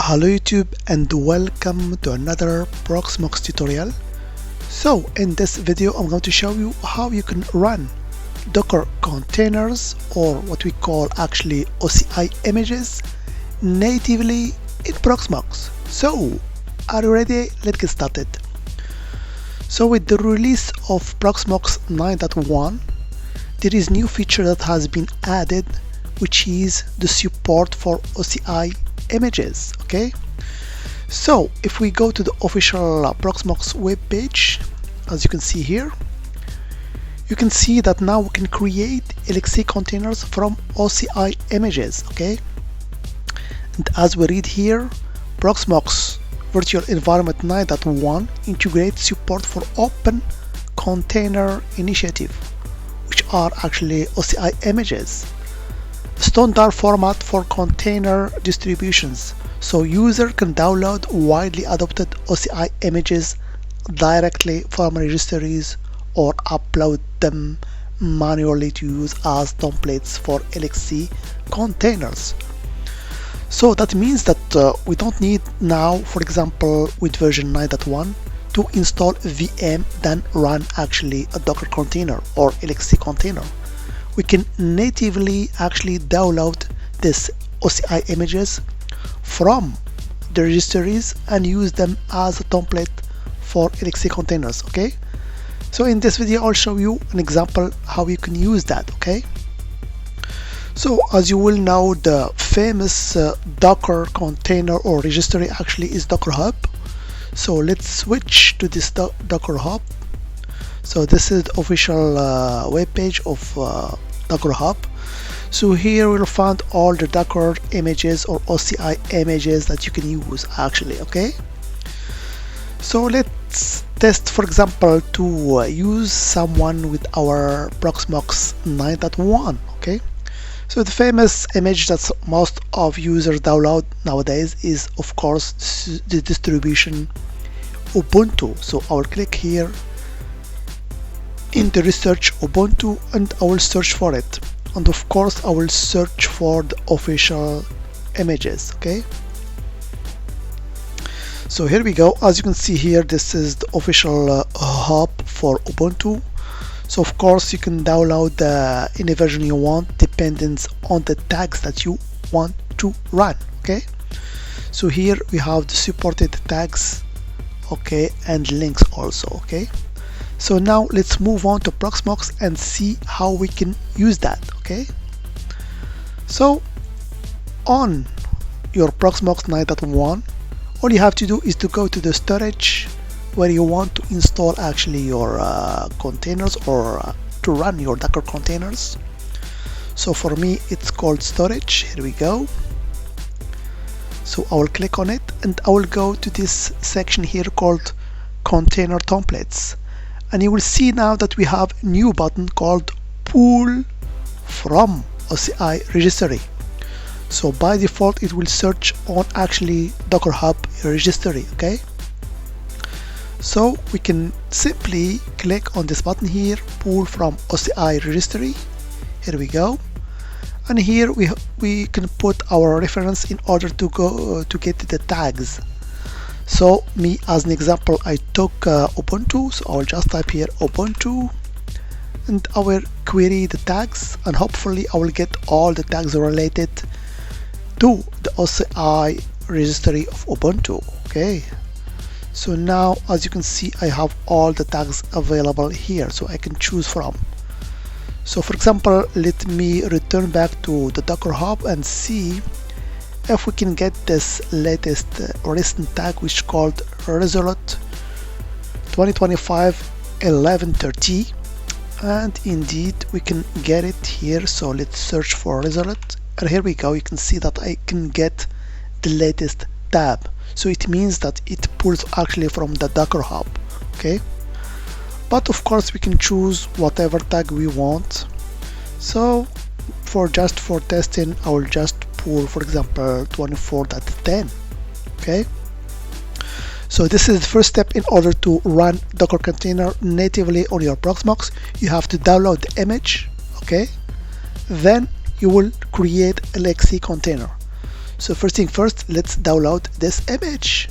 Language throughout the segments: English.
Hello YouTube and welcome to another Proxmox tutorial. So in this video I'm going to show you how you can run Docker containers, or what we call actually OCI images, natively in Proxmox. So are you ready? Let's get started. So with the release of Proxmox 9.1, there is new feature that has been added, which is the support for OCI images. Okay, so if we go to the official Proxmox web page, as you can see here, you can see that now we can create LXC containers from OCI images. Okay, and as we read here, Proxmox Virtual Environment 9.1 integrates support for Open Container Initiative, which are actually OCI images, standard format for container distributions, so user can download widely adopted OCI images directly from registries or upload them manually to use as templates for LXC containers. So that means that we don't need now, for example with version 9.1, to install a VM then run actually a Docker container or LXC container. We can natively actually download this OCI images from the registries and use them as a template for LXC containers. Okay, so in this video I'll show you an example how you can use that. Okay, so as you will know, the famous Docker container or registry actually is Docker Hub. So let's switch to this Docker Hub. So this is the official web page of Docker Hub. So here we'll find all the Docker images or OCI images that you can use actually. Okay, so let's test, for example, to use someone with our Proxmox 9.1. Okay, so the famous image that most of users download nowadays is of course the distribution Ubuntu. So I will click here in the research Ubuntu and I will search for it, and of course I will search for the official images. Okay, so here we go. As you can see here, this is the official hub for Ubuntu. So of course you can download any version you want, depending on the tags that you want to run. Okay, so here we have the supported tags, okay, and links also. Okay, so now let's move on to Proxmox and see how we can use that. Okay, so on your Proxmox 9.1, all you have to do is to go to the storage where you want to install actually your containers or to run your Docker containers. So for me it's called storage. Here we go. So I will click on it and I will go to this section here called container templates, and you will see now that we have a new button called pull from OCI registry. So by default it will search on actually Docker Hub registry. Okay, so we can simply click on this button here, pull from OCI registry. Here we go, and here we can put our reference in order to go to get the tags. So me, as an example, I took Ubuntu, so I will just type here Ubuntu and I will query the tags, and hopefully I will get all the tags related to the OCI registry of Ubuntu. Okay, so now as you can see I have all the tags available here, so I can choose from. So for example, let me return back to the Docker Hub and see if we can get this latest recent tag, which is called Resolute 2025 1130, and indeed we can get it here. So let's search for Resolute, and here we go. You can see that I can get the latest tab, so it means that it pulls actually from the Docker Hub. Okay, but of course we can choose whatever tag we want. So for testing I will just pull, for example, 24.10. Okay, so this is the first step. In order to run Docker container natively on your Proxmox, you have to download the image. Okay, then you will create LXC container. So first thing first, let's download this image.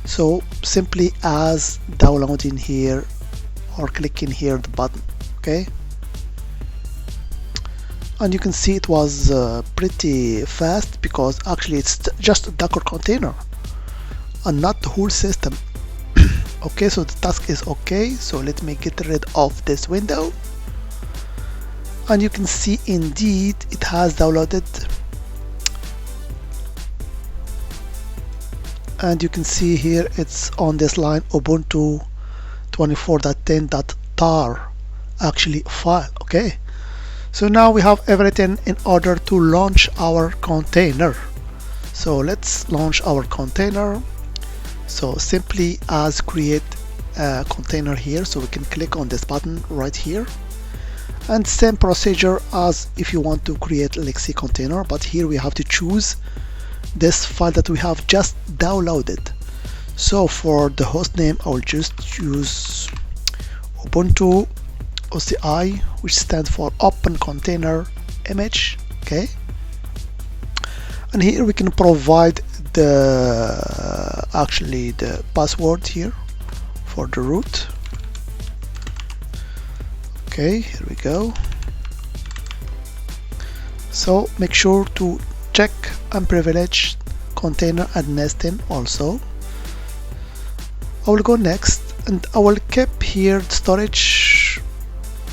So simply as downloading here or clicking here the button, okay? And you can see it was pretty fast because actually it's just a Docker container and not the whole system. Okay, so the task is okay. So let me get rid of this window. And you can see indeed it has downloaded. And you can see here it's on this line Ubuntu 24.10.tar actually file, okay? So now we have everything in order to launch our container. So let's launch our container. So simply as create a container here, so we can click on this button right here, and same procedure as if you want to create Lexi container, but here we have to choose this file that we have just downloaded. So for the host name, I will just choose Ubuntu OCI, which stands for Open Container Image, okay? And here we can provide actually the password here for the root. Okay, here we go. So make sure to check unprivileged container and nesting also. I will go next and I will keep here storage.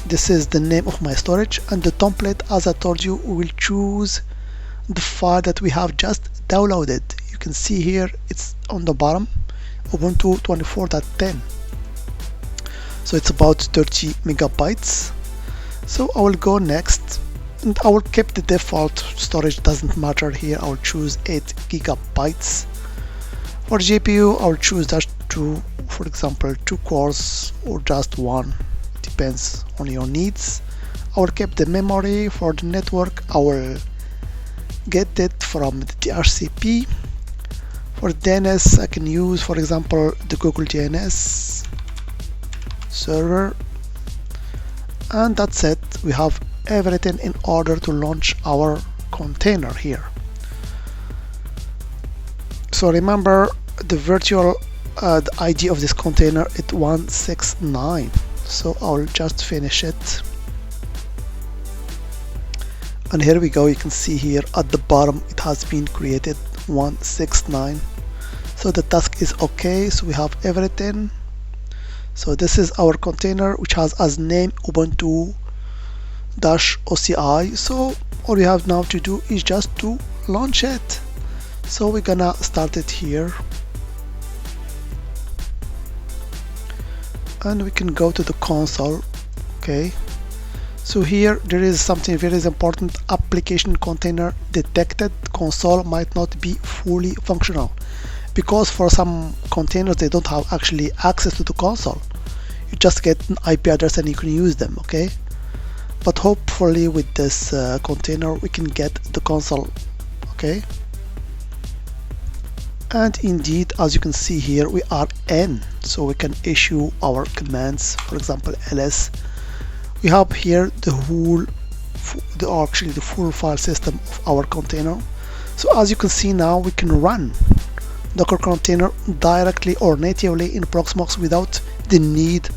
This is the name of my storage, and the template, as I told you, we will choose the file that we have just downloaded. You can see here it's on the bottom, Ubuntu 24.10. So it's about 30 megabytes. So I will go next and I will keep the default storage, doesn't matter here. I will choose 8 gigabytes. For GPU, I will choose that to, for example, 2 cores or just 1. Depends on your needs. I will keep the memory. For the network, I will get it from the DHCP. For DNS, I can use, for example, the Google DNS server. And that's it. We have everything in order to launch our container here. So remember the virtual the ID of this container is 169. So I'll just finish it. And here we go. You can see here at the bottom it has been created 169. So the task is okay. So we have everything. So this is our container, which has as name Ubuntu-OCI. So all we have now to do is just to launch it. So we're gonna start it here, and we can go to the console. Okay, so here there is something very important. Application container detected. Console might not be fully functional because for some containers they don't have actually access to the console. You just get an IP address and you can use them, okay? But hopefully with this container we can get the console, okay? And indeed, as you can see here, we are in, so we can issue our commands. For example, ls. We have here the whole, actually the full file system of our container. So as you can see now, we can run Docker container directly or natively in Proxmox without the need,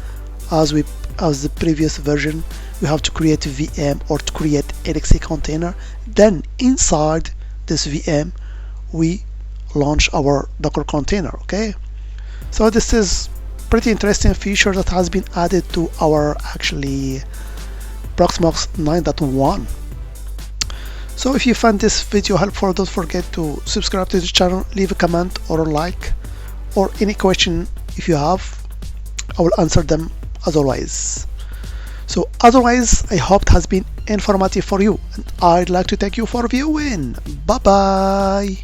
as the previous version, we have to create a VM or to create LXC container. Then inside this VM, we launch our Docker container. Okay, so this is pretty interesting feature that has been added to our actually Proxmox 9.1. So if you found this video helpful, don't forget to subscribe to the channel, leave a comment or a like, or any question if you have, I will answer them as always. So otherwise, I hope it has been informative for you, and I'd like to thank you for viewing. Bye bye.